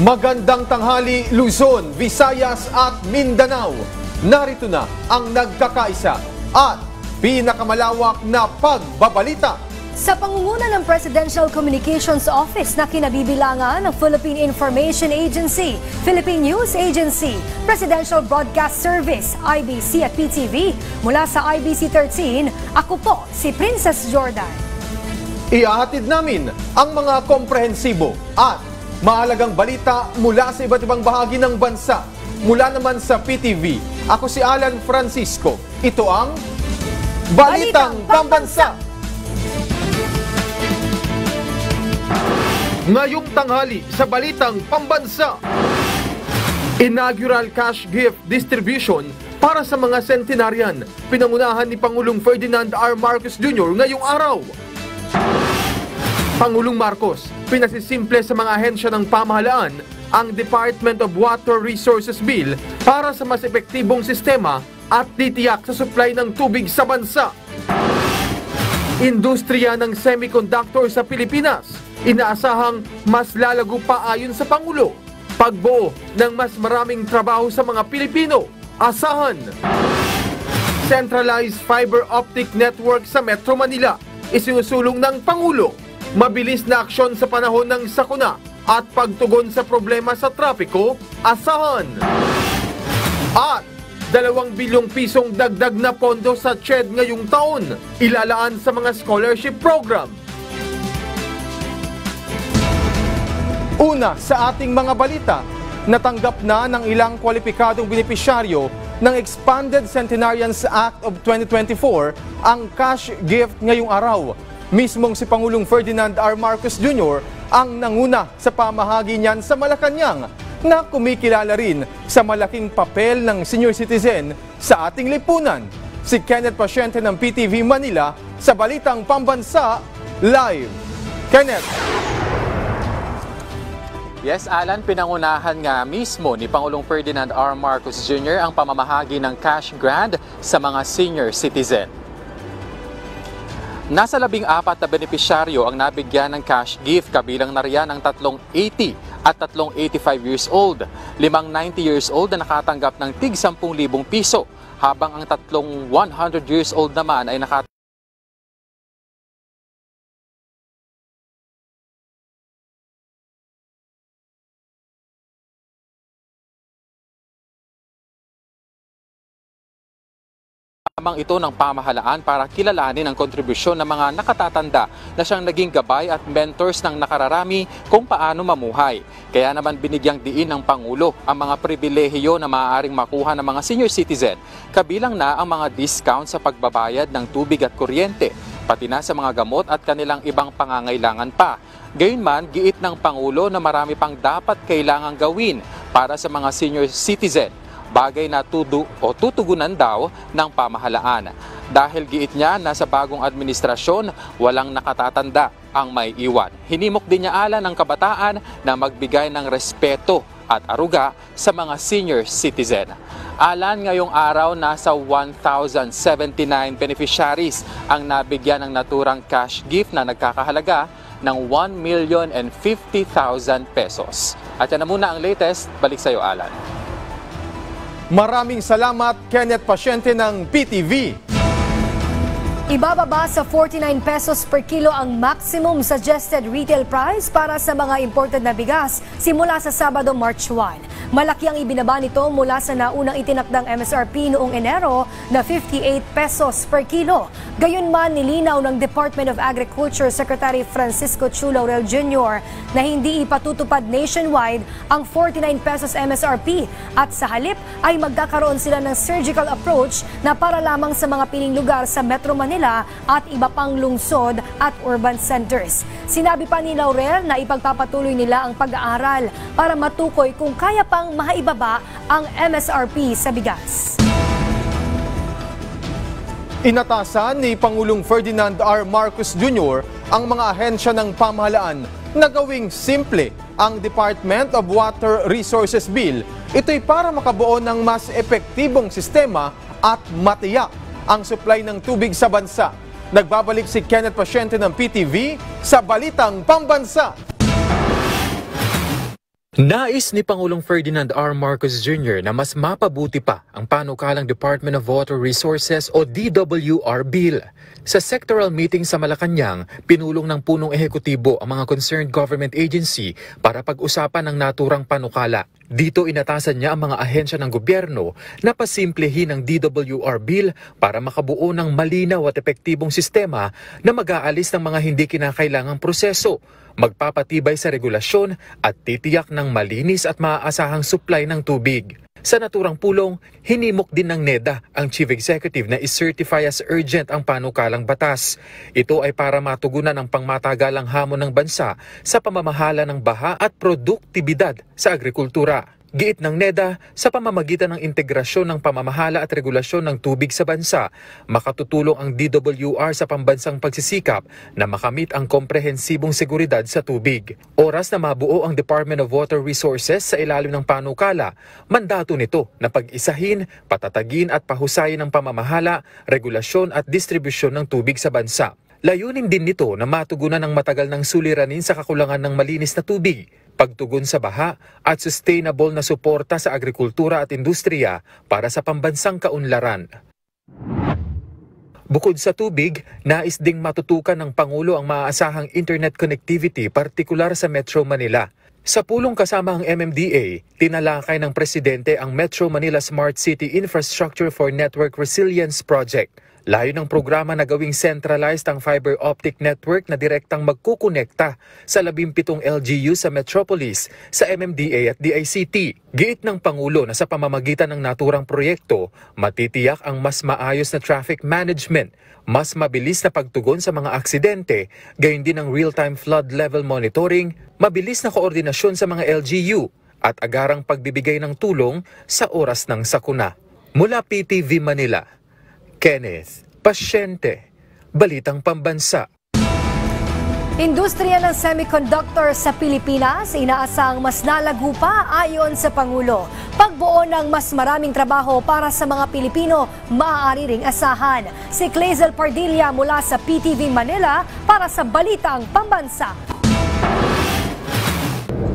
Magandang tanghali Luzon, Visayas at Mindanao. Narito na ang nagkakaisa at pinakamalawak na pagbabalita. Sa pangunguna ng Presidential Communications Office na kinabibilangan ng Philippine Information Agency, Philippine News Agency, Presidential Broadcast Service, IBC at PTV, mula sa IBC 13, ako po si Princess Jordan. Ihahatid namin ang mga komprehensibo at mahalagang balita mula sa iba't ibang bahagi ng bansa. Mula naman sa PTV, ako si Alan Francisco. Ito ang Balitang Pambansa. Ngayong tanghali sa Balitang Pambansa, inaugural cash gift distribution para sa mga centenarian. Pinangunahan ni Pangulong Ferdinand R. Marcos Jr. ngayong araw. Pangulong Marcos, pinasisimple sa mga ahensya ng pamahalaan ang Department of Water Resources Bill para sa mas epektibong sistema at titiyak sa supply ng tubig sa bansa. Industriya ng semiconductor sa Pilipinas, inaasahang mas lalago pa ayon sa Pangulo. Pagbuo ng mas maraming trabaho sa mga Pilipino, asahan. Centralized fiber optic network sa Metro Manila, isinusulong ng Pangulo. Mabilis na aksyon sa panahon ng sakuna at pagtugon sa problema sa trapiko, asahan. At 2 bilyong pisong dagdag na pondo sa CHED ngayong taon, ilalaan sa mga scholarship program. Una sa ating mga balita, natanggap na ng ilang kwalipikadong benepisyaryo ng Expanded Centenarians Act of 2024 ang cash gift ngayong araw. Mismong si Pangulong Ferdinand R. Marcos Jr. ang nanguna sa pamahagi niyan sa Malacanang na kumikilala rin sa malaking papel ng senior citizen sa ating lipunan. Si Kenneth Pasyente ng PTV Manila sa Balitang Pambansa Live. Kenneth. Yes, Alan, pinangunahan nga mismo ni Pangulong Ferdinand R. Marcos Jr. ang pamamahagi ng cash grant sa mga senior citizen. Nasa 14 na benepisyaryo ang nabigyan ng cash gift, kabilang na riyan ang 380 at 385 years old, 5 90 years old na nakatanggap ng tig 10,000 piso, habang ang 3 100 years old naman ay nakatanggap lamang ito ng pamahalaan para kilalanin ang kontribusyon ng mga nakatatanda na siyang naging gabay at mentors ng nakararami kung paano mamuhay. Kaya naman binigyang diin ng Pangulo ang mga pribilehiyo na maaaring makuha ng mga senior citizen, kabilang na ang mga discount sa pagbabayad ng tubig at kuryente, pati na sa mga gamot at kanilang ibang pangangailangan pa. Gayunman, giit ng Pangulo na marami pang dapat kailangang gawin para sa mga senior citizen, bagay na tutugunan daw ng pamahalaan. Dahil giit niya na sa bagong administrasyon, walang nakatatanda ang may iwan. Hinimok din niya Alan ng kabataan na magbigay ng respeto at aruga sa mga senior citizen. Alan, ngayong araw nasa 1,079 beneficiaries ang nabigyan ng naturang cash gift na nagkakahalaga ng 1,050,000 pesos. At yan na muna ang latest. Balik sa iyo, Alan. Maraming salamat, Kenneth Pasyente ng PTV. Ibababa sa 49 pesos per kilo ang maximum suggested retail price para sa mga imported na bigas simula sa Sabado, March 1. Malaki ang ibinaba nito mula sa naunang itinakdang MSRP noong Enero na 58 pesos per kilo. Gayunman, nilinaw ng Department of Agriculture Secretary Francisco Chu Laurel Jr. na hindi ipatutupad nationwide ang 49 pesos MSRP at sa halip ay magkakaroon sila ng surgical approach na para lamang sa mga piling lugar sa Metro Manila at iba pang lungsod at urban centers. Sinabi pa ni Laurel na ipagpapatuloy nila ang pag-aaral para matukoy kung kaya pang maibaba ang MSRP sa bigas. Inatasan ni Pangulong Ferdinand R. Marcos Jr. ang mga ahensya ng pamahalaan na gawing simple ang Department of Water Resources Bill. Ito'y para makabuo ng mas epektibong sistema at matiyak ang supply ng tubig sa bansa. Nagbabalik si Kenneth Pasyente ng PTV sa Balitang Pambansa. Nais ni Pangulong Ferdinand R. Marcos Jr. na mas mapabuti pa ang panukalang Department of Water Resources o DWR Bill. Sa sectoral meeting sa Malacanang, pinulong ng punong ehekutibo ang mga concerned government agency para pag-usapan ang naturang panukala. Dito inatasan niya ang mga ahensya ng gobyerno na pasimplehin ang DWR Bill para makabuo ng malinaw at epektibong sistema na mag-aalis ng mga hindi kinakailangang proseso, magpapatibay sa regulasyon at titiyak ng malinis at maaasahang supply ng tubig. Sa naturang pulong, hinimok din ng NEDA ang Chief Executive na i-certify as urgent ang panukalang batas. Ito ay para matugunan ang pangmatagalang hamon ng bansa sa pamamahala ng baha at produktibidad sa agrikultura. Giit ng NEDA, sa pamamagitan ng integrasyon ng pamamahala at regulasyon ng tubig sa bansa, makatutulong ang DWR sa pambansang pagsisikap na makamit ang komprehensibong seguridad sa tubig. Oras na mabuo ang Department of Water Resources sa ilalim ng panukala, mandato nito na pag-isahin, patatagin at pahusayin ang pamamahala, regulasyon at distribusyon ng tubig sa bansa. Layunin din nito na matugunan ang matagal ng suliranin sa kakulangan ng malinis na tubig, pagtugon sa baha at sustainable na suporta sa agrikultura at industriya para sa pambansang kaunlaran. Bukod sa tubig, nais ding matutukan ng Pangulo ang maaasahang internet connectivity partikular sa Metro Manila. Sa pulong kasama ang MMDA, tinalakay ng Presidente ang Metro Manila Smart City Infrastructure for Network Resilience Project. Layo ng programa na gawing centralized ang fiber optic network na direktang magkukonekta sa 17 LGU sa Metropolis, sa MMDA at DICT. Giit ng Pangulo na sa pamamagitan ng naturang proyekto, matitiyak ang mas maayos na traffic management, mas mabilis na pagtugon sa mga aksidente, gayon din ang real-time flood level monitoring, mabilis na koordinasyon sa mga LGU, at agarang pagbibigay ng tulong sa oras ng sakuna. Mula PTV Manila, Kenneth Pasyente, Balitang Pambansa. Industriya ng semiconductor sa Pilipinas inaasang mas lalago pa ayon sa Pangulo. Pagbuo ng mas maraming trabaho para sa mga Pilipino, maaari ring asahan. Si Clazel Pardilla mula sa PTV Manila para sa Balitang Pambansa.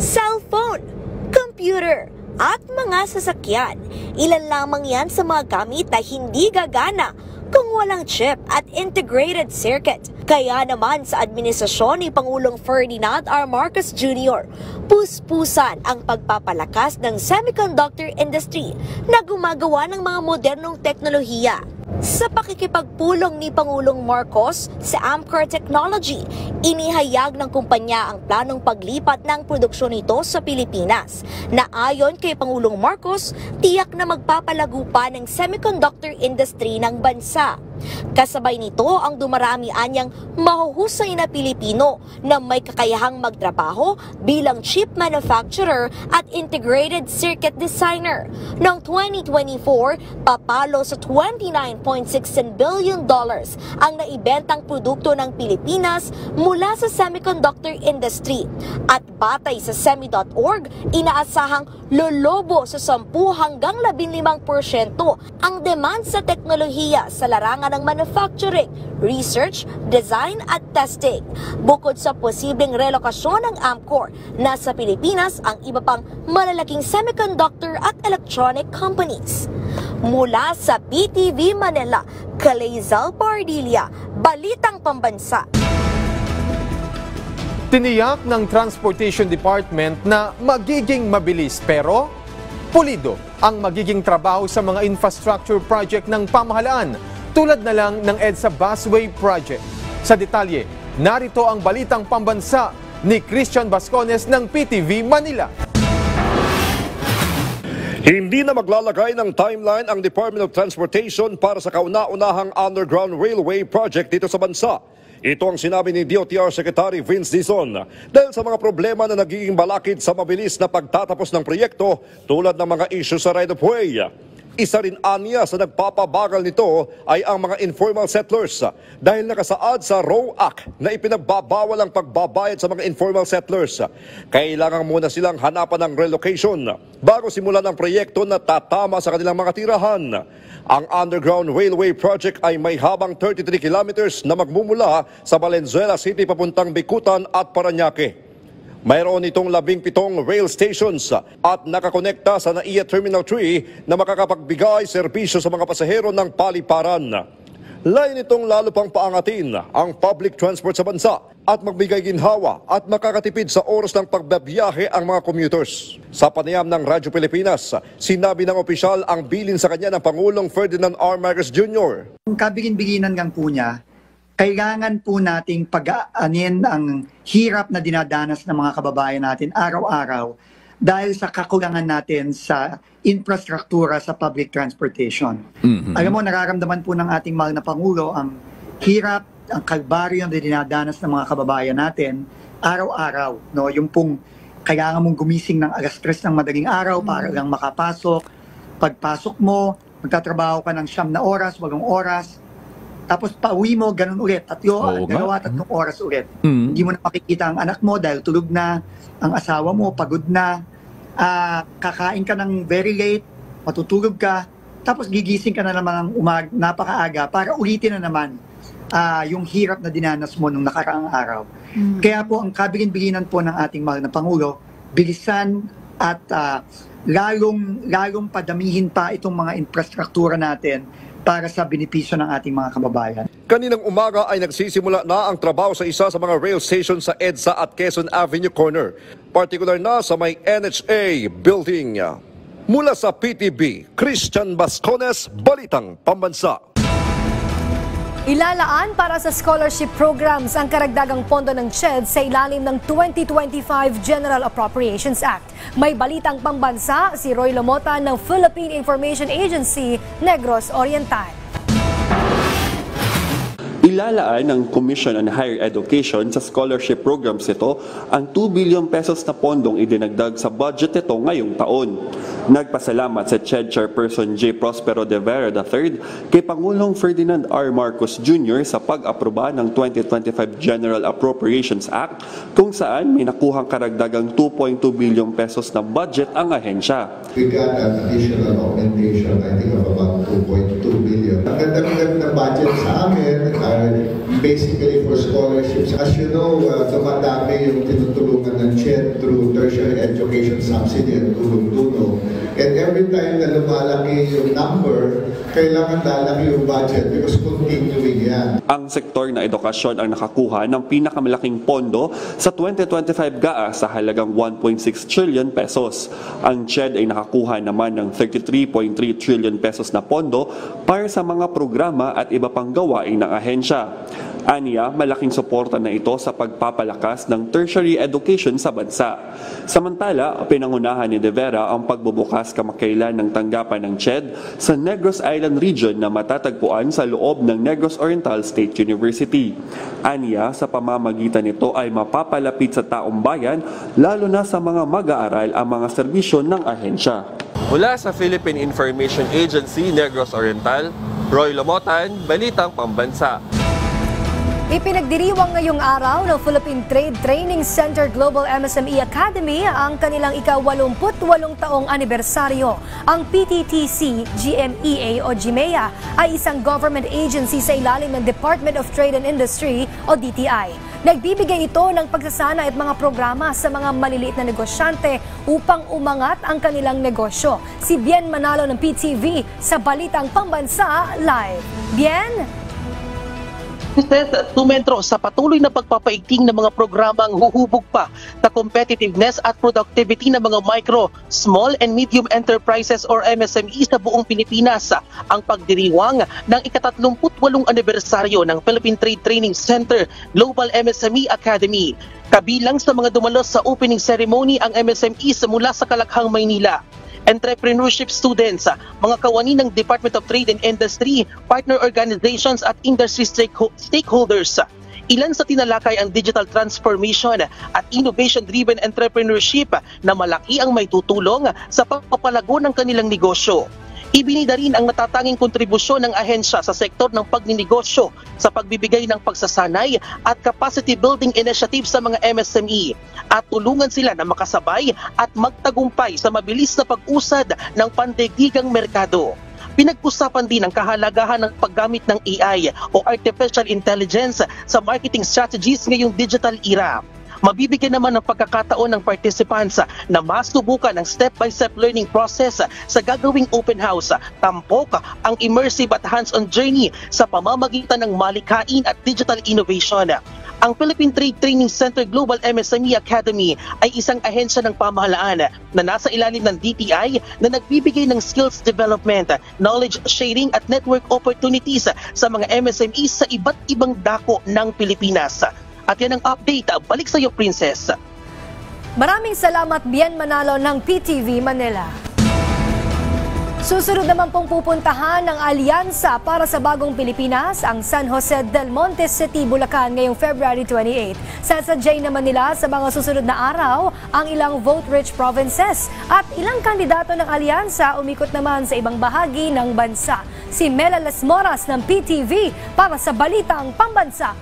Cellphone, computer, at mga sasakyan. Ilan lamang yan sa mga gamit na hindi gagana kung walang chip at integrated circuit. Kaya naman sa administrasyon ni Pangulong Ferdinand R. Marcos Jr., puspusan ang pagpapalakas ng semiconductor industry na gumagawa ng mga modernong teknolohiya. Sa pakikipagpulong ni Pangulong Marcos sa Amkor Technology, inihayag ng kumpanya ang planong paglipat ng produksyon nito sa Pilipinas na ayon kay Pangulong Marcos, tiyak na magpapalago pa ng semiconductor industry ng bansa. Kasabay nito ang dumarami anyang mahuhusay na Pilipino na may kakayahang magtrabaho bilang chip manufacturer at integrated circuit designer. Noong 2024, papalo sa $29.16 billion ang naibentang produkto ng Pilipinas mula sa semiconductor industry. At batay sa semi.org, inaasahang lolobo sa 10 hanggang 15% ang demand sa teknolohiya sa larangan ng manufacturing, research, design at testing. Bukod sa posibleng relokasyon ng Amkor, nasa Pilipinas ang iba pang malalaking semiconductor at electronic companies. Mula sa PTV Manila, Clazel Pardilla, Balitang Pambansa. Tiniyak ng Transportation Department na magiging mabilis pero pulido ang magiging trabaho sa mga infrastructure project ng pamahalaan tulad na lang ng EDSA Busway Project. Sa detalye, narito ang Balitang Pambansa ni Christian Bascones ng PTV Manila. Hindi na maglalagay ng timeline ang Department of Transportation para sa kauna-unahang underground railway project dito sa bansa. Ito ang sinabi ni DOTR Secretary Vince Dizon dahil sa mga problema na nagiging balakid sa mabilis na pagtatapos ng proyekto tulad ng mga issue sa right-of-way. Isa rin aniya sa nagpapabagal nito ay ang mga informal settlers dahil nakasaad sa ROW Act na ipinagbabawal ang pagbabayad sa mga informal settlers. Kailangan muna silang hanapan ng relocation bago simulan ang proyekto na tatama sa kanilang mga tirahan. Ang underground railway project ay may habang 33 kilometers na magmumula sa Valenzuela City papuntang Bicutan at Parañaque. Mayroon itong 17 rail stations at nakakonekta sa NAIA Terminal 3 na makakapagbigay serbisyo sa mga pasahero ng paliparan. Lain itong lalo pang paangatin ang public transport sa bansa at magbigay ginhawa at makakatipid sa oras ng pagbabiyahe ang mga commuters. Sa panayam ng Radyo Pilipinas, sinabi ng opisyal ang bilin sa kanya ng Pangulong Ferdinand R. Marcos Jr. Ang kabigin-biginan ng po niya, kailangan po nating pag-aanin ang hirap na dinadanas ng mga kababayan natin araw-araw dahil sa kakulangan natin sa infrastruktura sa public transportation. Alam mo, nararamdaman po ng ating mahal na Pangulo ang hirap, ang kalbaryo na dinadanas ng mga kababayan natin araw-araw. No? Yung pong kailangan mong gumising ng alas 3 ng madaling araw para lang makapasok. Pagpasok mo, magtatrabaho ka ng 9 na oras, 8 oras. Tapos pauwi mo, ganun ulit. 3 oras ulit. Hindi mo na makikita ang anak mo dahil tulog na. Ang asawa mo, pagod na. Kakain ka ng very late, matutulog ka. Tapos gigising ka na naman ng napakaaga para ulitin na naman yung hirap na dinanas mo nung nakaraang araw. Kaya po ang kabilin-bilinan po ng ating mahal na Pangulo, bilisan at lalong padamihin pa itong mga infrastruktura natin para sa benepisyo ng ating mga kababayan. Kaninang umaga ay nagsisimula na ang trabaho sa isa sa mga rail station sa EDSA at Quezon Avenue Corner, partikular na sa may NHA building. Mula sa PTB, Christian Bascones, Balitang Pambansa. Ilalaan para sa scholarship programs ang karagdagang pondo ng CHED sa ilalim ng 2025 General Appropriations Act. May balitang pambansa si Roy Lomota ng Philippine Information Agency, Negros Oriental. Ilalaan ng Commission on Higher Education sa scholarship programs ito ang 2 billion pesos na pondong idinagdag sa budget ito ngayong taon. Nagpasalamat si CHED Chairperson J. Prospero de Vera III kay Pangulong Ferdinand R. Marcos Jr. sa pag-aproba ng 2025 General Appropriations Act kung saan may nakuhang karagdagang 2.2 billion pesos na budget ang ahensya. We got an additional augmentation, I think, of about 2.2 billion. Ang ganda-ganda na budget sa amin, basically for scholarships. As you know, dumadami yung tinutulungan ng CHED through tertiary education subsidy at tulong-tulong. And every time na lumalaki yung number, kailangan lalaki yung budget because continuing yan. Ang sektor na edukasyon ang nakakuha ng pinakamalaking pondo sa 2025 GAA sa halagang 1.6 trillion pesos. Ang CHED ay nakakuha naman ng 33.3 trillion pesos na pondo para sa mga programa at iba pang gawain ng ahensya. Aniya, malaking suporta na ito sa pagpapalakas ng tertiary education sa bansa. Samantala, pinangunahan ni De Vera ang pagbubukas kamakailan ng tanggapan ng CHED sa Negros Island region na matatagpuan sa loob ng Negros Oriental State University. Aniya, sa pamamagitan nito ay mapapalapit sa taong bayan, lalo na sa mga mag-aaral ang mga serbisyo ng ahensya. Mula sa Philippine Information Agency, Negros Oriental, Roy Lomotan, Balitang Pambansa. Ipinagdiriwang ngayong araw ng Philippine Trade Training Center Global MSME Academy ang kanilang ika-88 taong anibersaryo. Ang PTTC GMEA o GMEA ay isang government agency sa ilalim ng Department of Trade and Industry o DTI. Nagbibigay ito ng pagsasana at mga programa sa mga maliliit na negosyante upang umangat ang kanilang negosyo. Si Bien Manalo ng PTV sa Balitang Pambansa Live. Bien? Tumentro sa patuloy na pagpapaigting ng mga programang huhubog pa sa competitiveness at productivity ng mga micro, small and medium enterprises or MSME sa buong Pilipinas. Ang pagdiriwang ng ika-38 anibersaryo ng Philippine Trade Training Center Global MSME Academy. Kabilang sa mga dumalos sa opening ceremony ang MSMEs mula sa Kalakhang, Maynila. Entrepreneurship students, mga kawani ng Department of Trade and Industry, partner organizations at industry stakeholders. Ilan sa tinalakay ang digital transformation at innovation-driven entrepreneurship na malaki ang may tutulong sa pagpapalago ng kanilang negosyo. Ibinida rin ang natatanging kontribusyon ng ahensya sa sektor ng pagninegosyo sa pagbibigay ng pagsasanay at capacity building initiative sa mga MSME at tulungan sila na makasabay at magtagumpay sa mabilis na pag-usad ng pandaigdigang merkado. Pinag-usapan din ang kahalagahan ng paggamit ng AI o Artificial Intelligence sa marketing strategies ngayong digital era. Mabibigyan naman ng pagkakataon ng participants na masubukan ang step-by-step learning process sa gagawing open house. Tampok ang immersive at hands-on journey sa pamamagitan ng malikhain at digital innovation. Ang Philippine Trade Training Center Global MSME Academy ay isang ahensya ng pamahalaan na nasa ilalim ng DTI na nagbibigay ng skills development, knowledge sharing at network opportunities sa mga MSMEs sa iba't ibang dako ng Pilipinas. At yan ang update. Balik sa iyo, Princess. Maraming salamat, Bien Manalo ng PTV Manila. Susunod naman pong pupuntahan ng Alyansa para sa Bagong Pilipinas ang San Jose del Monte City, Bulacan ngayong February 28. Sasadyay naman nila sa mga susunod na araw ang ilang vote-rich provinces at ilang kandidato ng Alyansa umikot naman sa ibang bahagi ng bansa. Si Mela Las Moras ng PTV para sa Balitang Pambansa.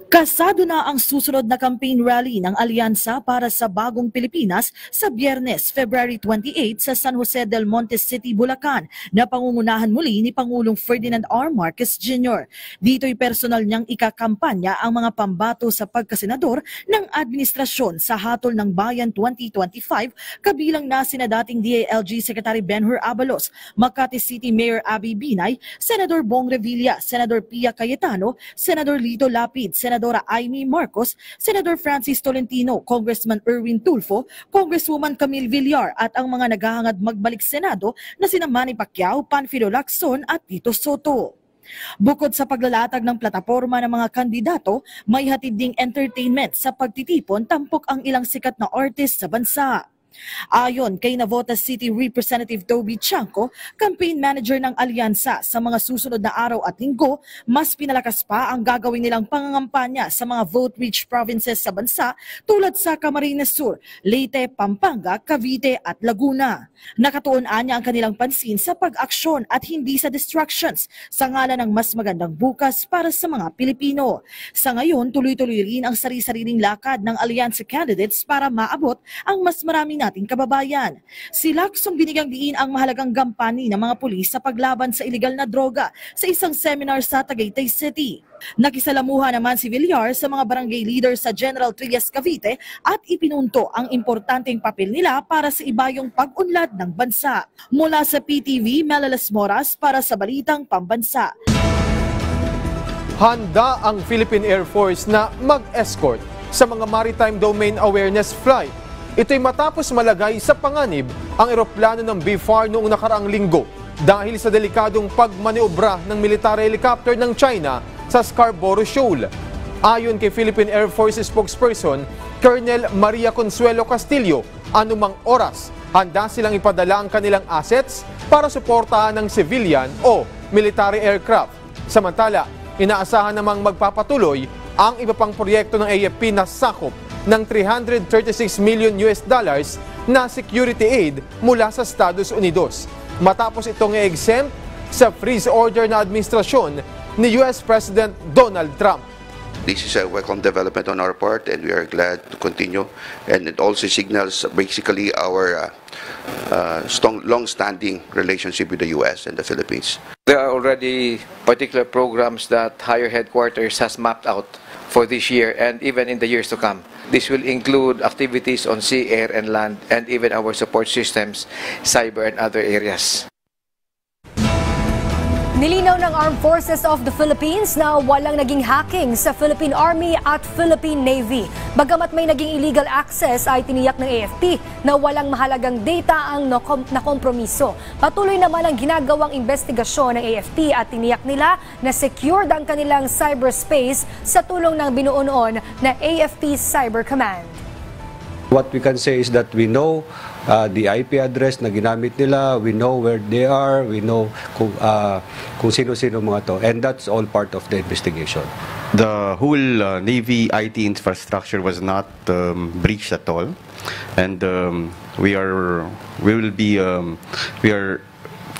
Kasado na ang susunod na campaign rally ng Alyansa para sa Bagong Pilipinas sa Biyernes, February 28 sa San Jose del Monte City, Bulacan na pangungunahan muli ni Pangulong Ferdinand R. Marcos Jr. Dito'y personal niyang ikakampanya ang mga pambato sa pagkasenador ng administrasyon sa Hatol ng Bayan 2025 kabilang na sina dating DILG Secretary Benhur Abalos, Makati City Mayor Abby Binay, Senador Bong Revilla, Senador Pia Cayetano, Senador Lito Lapid, Senadora Amy Marcos, Senador Francis Tolentino, Congressman Erwin Tulfo, Congresswoman Camille Villar at ang mga naghahangad magbalik Senado na sina Manny Pacquiao, Panfilo Lacson at Tito Soto. Bukod sa paglalatag ng plataporma ng mga kandidato, may hatid ding entertainment sa pagtitipon tampok ang ilang sikat na artist sa bansa. Ayon kay Navotas City Representative Toby Chanco, campaign manager ng Alyansa, sa mga susunod na araw at linggo, mas pinalakas pa ang gagawin nilang pangangampanya sa mga vote-rich provinces sa bansa tulad sa Camarines Sur, Leyte, Pampanga, Cavite at Laguna. Nakatuon niya ang kanilang pansin sa pag-aksyon at hindi sa distractions sa ngalan ng mas magandang bukas para sa mga Pilipino. Sa ngayon, tuloy-tuloy rin ang sari-sariling lakad ng Alyansa candidates para maabot ang mas maraming ating kababayan. Si Lacson binigyang diin ang mahalagang gampani ng mga pulis sa paglaban sa ilegal na droga sa isang seminar sa Tagaytay City. Nakisalamuha naman si Villar sa mga barangay leaders sa General Trias, Cavite at ipinunto ang importanteng papel nila para sa ibayong pag-unlad ng bansa. Mula sa PTV, Mela Las Moras para sa Balitang Pambansa. Handa ang Philippine Air Force na mag-escort sa mga maritime domain awareness flight. Ito'y matapos malagay sa panganib ang eroplano ng BFAR noong nakaraang linggo dahil sa delikadong pagmaneobra ng military helicopter ng China sa Scarborough Shoal. Ayon kay Philippine Air Force spokesperson Colonel Maria Consuelo Castillo, anumang oras handa silang ipadala ang kanilang assets para suportahan ng civilian o military aircraft. Samantala, inaasahan namang magpapatuloy ang iba pang proyekto ng AFP na sakop ng $336 million na security aid mula sa Estados Unidos. Matapos itong i-exempt sa freeze order na administrasyon ni US President Donald Trump. This is a welcome development on our part and we are glad to continue, and it also signals basically our strong, long-standing relationship with the US and the Philippines. There are already particular programs that Higher Headquarters has mapped out for this year and even in the years to come. This will include activities on sea, air, and land, and even our support systems, cyber, and other areas. Nilinaw ng Armed Forces of the Philippines na walang naging hacking sa Philippine Army at Philippine Navy. Bagamat may naging illegal access, ay tiniyak ng AFP na walang mahalagang data ang nakompromiso. Patuloy naman ang ginagawang investigasyon ng AFP at tiniyak nila na secured ang kanilang cyberspace sa tulong ng binuo noon na AFP Cyber Command. What we can say is that we know the IP address na ginamit nila, we know where they are, we know kung sino-sino mga to, and that's all part of the investigation. The whole Navy IT infrastructure was not breached at all, and we are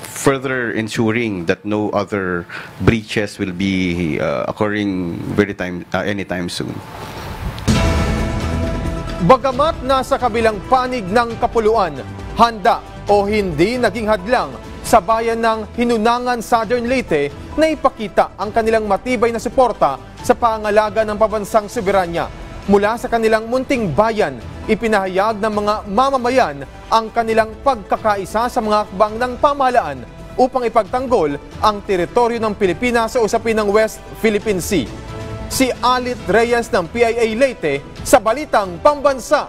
further ensuring that no other breaches will be occurring anytime soon. Bagamat nasa kabilang panig ng kapuluan, handa o hindi naging hadlang sa bayan ng Hinunangan, Southern Leyte na ipakita ang kanilang matibay na suporta sa pangalaga ng pabansang soberanya. Mula sa kanilang munting bayan, ipinahayag ng mga mamamayan ang kanilang pagkakaisa sa mga hakbang ng pamahalaan upang ipagtanggol ang teritoryo ng Pilipinas sa usapin ng West Philippine Sea. Si Alit Reyes ng PIA Leyte sa Balitang Pambansa.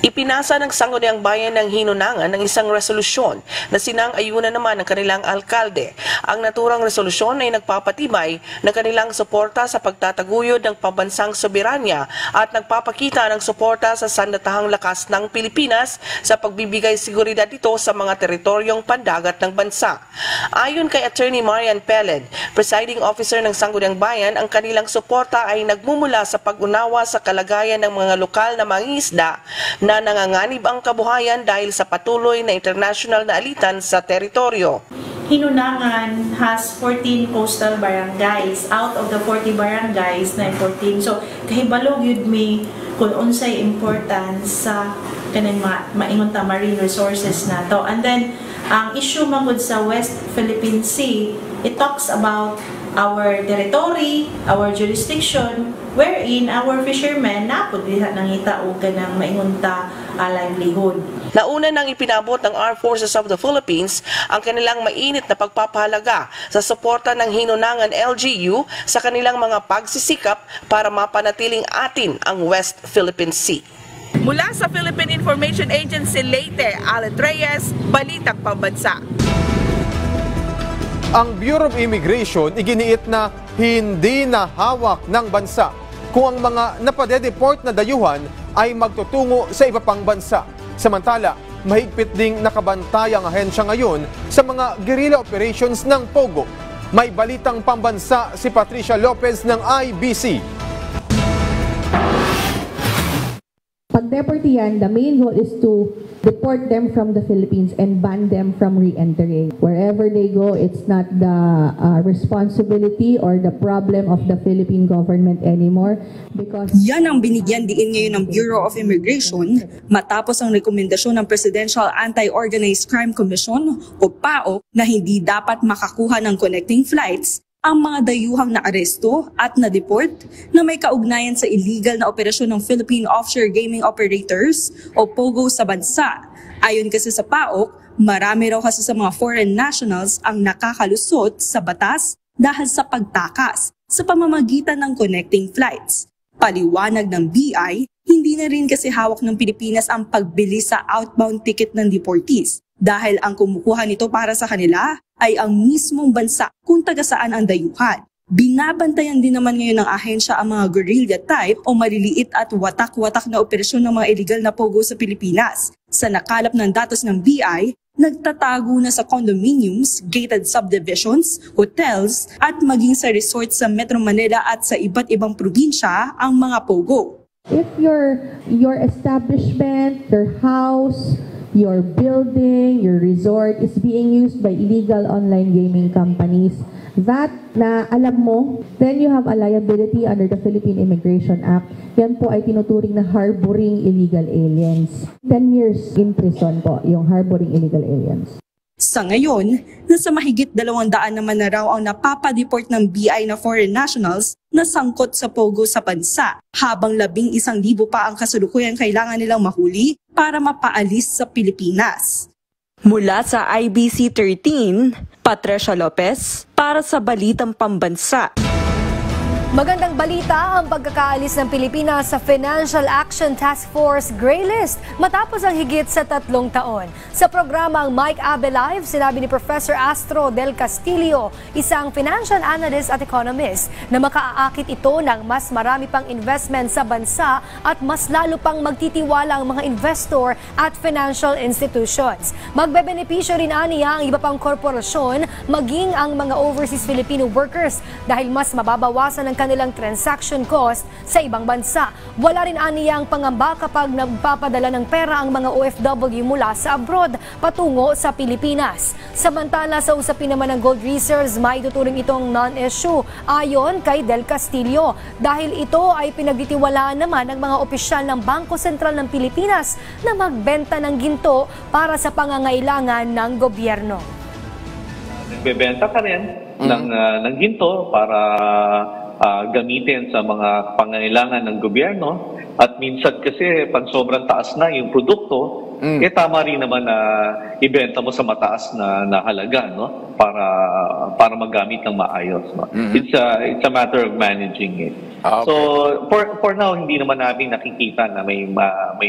Ipinasa ng Sangguniang Bayan ng Hinunangan ng isang resolusyon na sinang-ayunan naman ng kanilang alkalde. Ang naturang resolusyon ay nagpapatibay ng kanilang suporta sa pagtataguyod ng pambansang soberanya at nagpapakita ng suporta sa sandatahang lakas ng Pilipinas sa pagbibigay seguridad ito sa mga teritoryong pandagat ng bansa. Ayon kay Attorney Marian Peled, presiding officer ng Sangguniang Bayan, ang kanilang suporta ay nagmumula sa pag-unawa sa kalagayan ng mga lokal na mangingisda na nanganganib ang kabuhayan dahil sa patuloy na international na alitan sa teritoryo. Hinunangan has 14 coastal barangays out of the 40 barangays na 14. So kahibalog yun may kung unsay importance sa kanang maingon ta marine resources na to. And then ang issue mangod sa West Philippine Sea, it talks about our territory, our jurisdiction, wherein our fishermen napod diha nangita og kanang maingunta livelihood. Nauna nang ipinabot ng Armed Forces of the Philippines ang kanilang mainit na pagpapahalaga sa suporta ng Hinunangan LGU sa kanilang mga pagsisikap para mapanatiling atin ang West Philippine Sea. Mula sa Philippine Information Agency Leyte, Alit Reyes, Balitang Pambansa. Ang Bureau of Immigration iginiit na hindi na hawak ng bansa kung ang mga napadedeport na dayuhan ay magtutungo sa iba pang bansa. Samantala, mahigpit ding nakabantay ang ahensya ngayon sa mga guerrilla operations ng POGO. May Balitang Pambansa si Patricia Lopez ng IBC. Pag deport yan, the main goal is to deport them from the Philippines and ban them from re-entering. Wherever they go, it's not the responsibility or the problem of the Philippine government anymore. Because yan ang binigyan diin ngayon ng Bureau of Immigration matapos ang rekomendasyon ng Presidential Anti-Organized Crime Commission o PAOC na hindi dapat makakuha ng connecting flights ang mga dayuhang naaresto at na-deport na may kaugnayan sa illegal na operasyon ng Philippine Offshore Gaming Operators o POGO sa bansa. Ayon kasi sa PAOC, marami raw kasi sa mga foreign nationals ang nakakalusot sa batas dahil sa pagtakas sa pamamagitan ng connecting flights. Paliwanag ng BI, hindi na rin kasi hawak ng Pilipinas ang pagbili sa outbound ticket ng deportees dahil ang kumukuha nito para sa kanila ay ang mismong bansa kung taga saan ang dayuhan. Binabantayan din naman ngayon ng ahensya ang mga guerrilla type o maliliit at watak-watak na operasyon ng mga illegal na POGO sa Pilipinas. Sa nakalap ng datos ng BI, nagtatago na sa condominiums, gated subdivisions, hotels at maging sa resorts sa Metro Manila at sa iba't ibang probinsya ang mga POGO. if your establishment, your house, your building, your resort is being used by illegal online gaming companies, that na alam mo, then you have a liability under the Philippine Immigration Act. Yan po ay tinuturing na harboring illegal aliens. 10 years in prison po yung harboring illegal aliens. Sa ngayon, nasa mahigit 200 naman na raw ang napapadeport ng BI na foreign nationals na sangkot sa POGO sa bansa, habang 11,000 pa ang kasalukuyan kailangan nilang mahuli para mapaalis sa Pilipinas. Mula sa IBC 13, Patricia Lopez para sa Balitang Pambansa. Magandang balita ang pagkakaalis ng Pilipinas sa Financial Action Task Force Gray List matapos ang higit sa 3 taon. Sa programang Mike Abe Live, sinabi ni Professor Astro Del Castillo, isang financial analyst at economist, na makaaakit ito ng mas marami pang investment sa bansa at mas lalo pang magtitiwala ang mga investor at financial institutions. Magbebenepisyo rin aniya ang iba pang korporasyon, maging ang mga overseas Filipino workers dahil mas mababawasan ang kanilang transaction cost sa ibang bansa. Wala rin aniyang pangamba kapag nagpapadala ng pera ang mga OFW mula sa abroad patungo sa Pilipinas. Samantala, sa usapin naman ng gold reserves, may tuturing itong non-issue ayon kay Del Castillo dahil ito ay pinagtitiwalaan naman ng mga opisyal ng Bangko Sentral ng Pilipinas na magbenta ng ginto para sa pangangailangan ng gobyerno. nagbebenta ka rin ng ginto para gamitin sa mga pangangailangan ng gobyerno. At minsan kasi pag sobrang taas na yung produkto, tama rin naman na ibenta mo sa mataas na halaga, no? Para magamit ng maayos, no? It's a matter of managing it. Okay. So for now hindi naman namin nakikita na may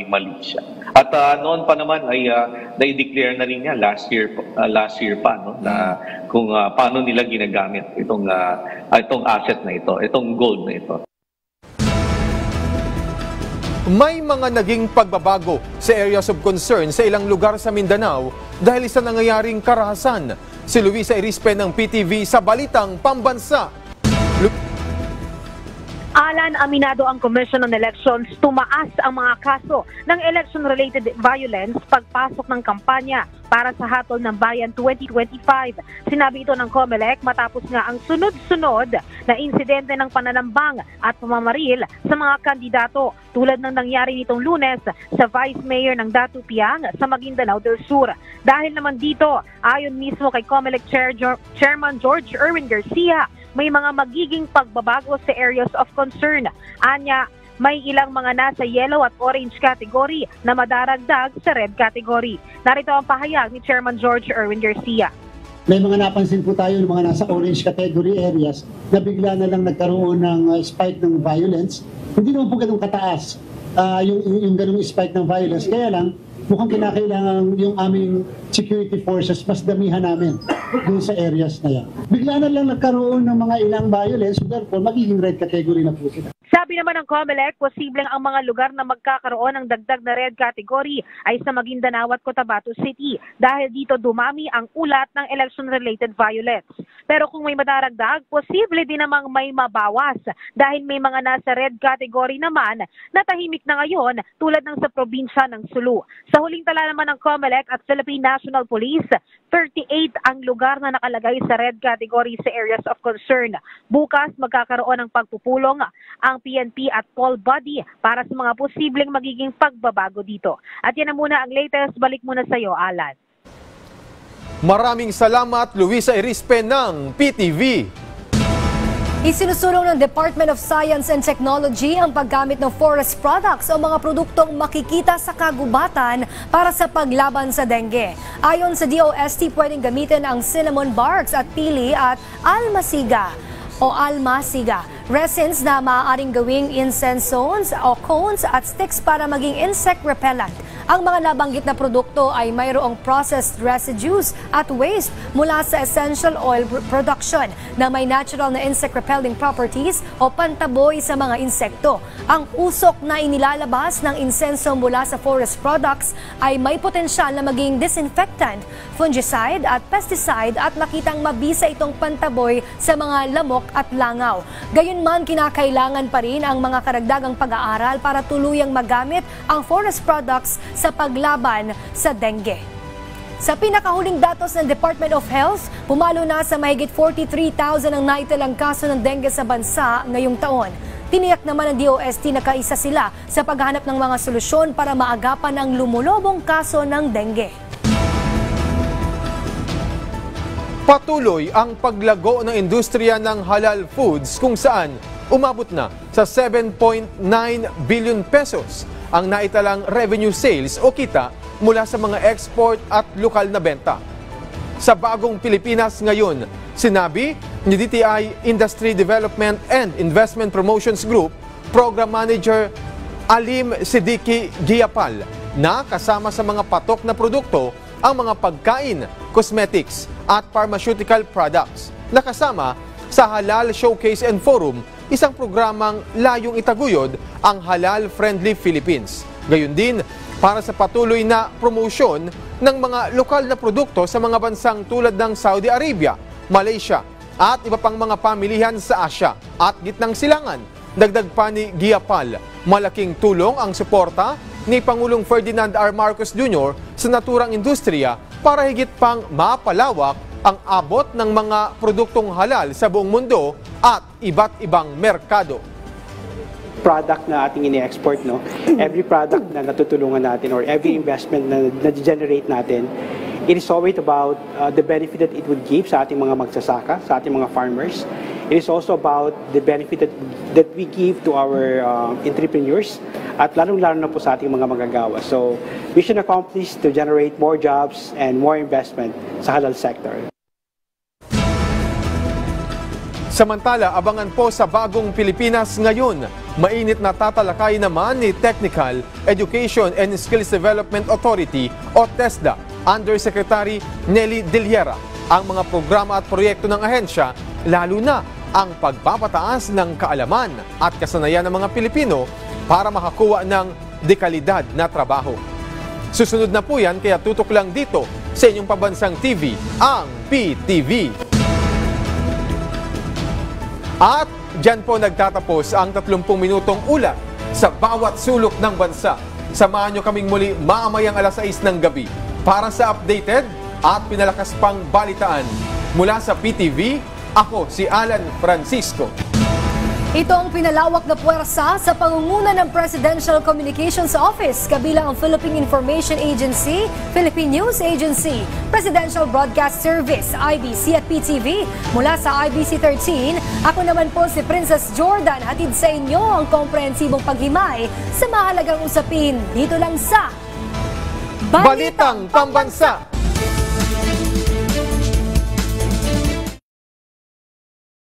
mali siya. At noon pa naman ay na-declare na rin niya last year pa, no, na kung paano nila ginagamit itong asset na ito, itong gold na ito. May mga naging pagbabago sa areas of concern sa ilang lugar sa Mindanao dahil sa nangyayaring karahasan. Si Luisa Irispe ng PTV sa Balitang Pambansa. Alan, aminado ang Commission on Elections, tumaas ang mga kaso ng election-related violence pagpasok ng kampanya para sa Hatol ng Bayan 2025. Sinabi ito ng COMELEC matapos nga ang sunod-sunod na insidente ng pananambang at pamamaril sa mga kandidato tulad ng nangyari nitong Lunes sa Vice Mayor ng Datu Piang sa Maguindanao del Sur. Dahil naman dito, ayon mismo kay COMELEC Chairman George Erwin Garcia, may mga magiging pagbabago sa areas of concern. Anya, may ilang mga nasa yellow at orange category na madaragdag sa red category. Narito ang pahayag ni Chairman George Erwin Garcia. May mga napansin po tayo ng mga nasa orange category areas na bigla na lang nagkaroon ng spike ng violence. Hindi naman po ganun kataas yung ganung spike ng violence. Kaya lang, mukhang kinakailangan yung aming security forces mas damihan namin dun sa areas na yan. Bigla na lang nagkaroon ng mga ilang violence, therefore magiging red category na po sila. Sabi naman ng COMELEC, posibleng ang mga lugar na magkakaroon ng dagdag na red category ay sa Maguindanao at Cotabato City dahil dito dumami ang ulat ng election-related violence. Pero kung may madaragdag, posible din namang may mabawas dahil may mga nasa red category naman na tahimik na ngayon tulad ng sa probinsya ng Sulu. Sa huling tala naman ng COMELEC at Philippine National Police, 38 ang lugar na nakalagay sa red category sa areas of concern. Bukas magkakaroon ng pagpupulong ang PNP at Paul Body para sa mga posibleng magiging pagbabago dito. At yan na muna ang latest. Balik muna sa iyo, Alan. Maraming salamat, Luisa Irispe ng PTV. Isinusulong ng Department of Science and Technology ang paggamit ng forest products o mga produktong makikita sa kagubatan para sa paglaban sa dengue. Ayon sa DOST, pwedeng gamitin ang cinnamon barks at pili at almasiga resins na maaaring gawing incense zones o cones at sticks para maging insect repellent. Ang mga nabanggit na produkto ay mayroong processed residues at waste mula sa essential oil production na may natural na insect repelling properties o pantaboy sa mga insekto. Ang usok na inilalabas ng insenso mula sa forest products ay may potensyal na maging disinfectant, fungicide at pesticide at makitang mabisa itong pantaboy sa mga lamok at langaw. Gayunman, kinakailangan pa rin ang mga karagdagang pag-aaral para tuluyang magamit ang forest products sa paglaban sa dengue. Sa pinakahuling datos ng Department of Health, pumalo na sa mahigit 43,000 ang naitalang kaso ng dengue sa bansa ngayong taon. Tiniyak naman ng DOST na kaisa sila sa paghanap ng mga solusyon para maagapan ang lumulobong kaso ng dengue. Patuloy ang paglago ng industriya ng halal foods kung saan umabot na sa 7.9 billion pesos ang naitalang revenue sales o kita mula sa mga export at lokal na benta. Sa bagong Pilipinas ngayon, sinabi ni DTI Industry Development and Investment Promotions Group Program Manager Alim Siddiqui Giapal na kasama sa mga patok na produkto ang mga pagkain, cosmetics at pharmaceutical products na kasama sa Halal Showcase and Forum, isang programang layong itaguyod ang halal-friendly Philippines. Gayon din para sa patuloy na promosyon ng mga lokal na produkto sa mga bansang tulad ng Saudi Arabia, Malaysia at iba pang mga pamilihan sa Asia at Gitnang Silangan. Dagdag pa ni Giapal, malaking tulong ang suporta ni Pangulong Ferdinand R. Marcos Jr. sa naturang industriya para higit pang mapalawak ang abot ng mga produktong halal sa buong mundo at iba't ibang merkado. Product na ating ini-export, no? Every product na natutulungan natin or every investment na generate natin It is always about the benefit that it would give sa ating mga magsasaka, sa ating mga farmers. It is also about the benefit that we give to our entrepreneurs at lalong-lalo na po sa ating mga manggagawa. So, mission accomplished to generate more jobs and more investment sa halal sector. Samantala, abangan po sa Bagong Pilipinas ngayon. Mainit na tatalakay naman ni Technical Education and Skills Development Authority o TESDA Undersecretary Nelly Diliera ang mga programa at proyekto ng ahensya, lalo na ang pagpapataas ng kaalaman at kasanayan ng mga Pilipino para makakuha ng dekalidad na trabaho. Susunod na po yan, kaya tutok lang dito sa inyong pabansang TV, ang PTV. At dyan po nagtatapos ang 30 minutong ulat sa bawat sulok ng bansa. Samahan nyo kaming muli mamayang alas 6 ng gabi para sa updated at pinalakas pang balitaan. Mula sa PTV, ako si Alan Francisco. Ito ang pinalawak na puwersa sa pangunguna ng Presidential Communications Office, kabilang ang Philippine Information Agency, Philippine News Agency, Presidential Broadcast Service, IBC at PTV. Mula sa IBC 13, ako naman po si Princess Jordan, hatid sa inyo ang komprehensibong paghimay sa mahalagang usapin dito lang sa Balitang Pambansa.